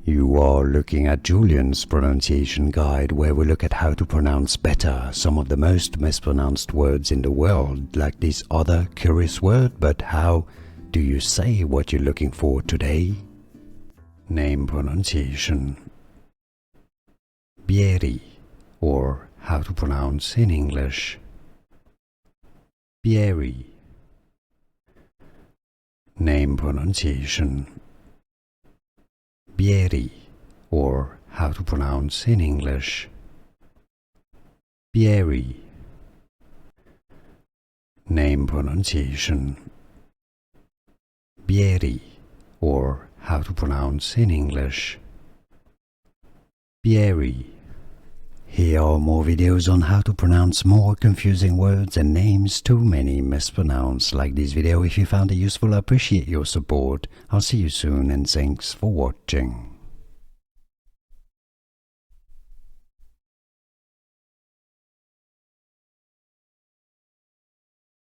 You are looking at Julian's pronunciation guide, where we look at how to pronounce better some of the most mispronounced words in the world, like this other curious word. But how do you say what you're looking for today? Name pronunciation. Bieri, or how to pronounce in English. Bieri. Name pronunciation. Bieri, or how to pronounce in English. Bieri. Name pronunciation. Bieri, or how to pronounce in English. Bieri. Here are more videos on how to pronounce more confusing words and names too many mispronounced. Like this video if you found it useful. I appreciate your support. I'll see you soon and thanks for watching.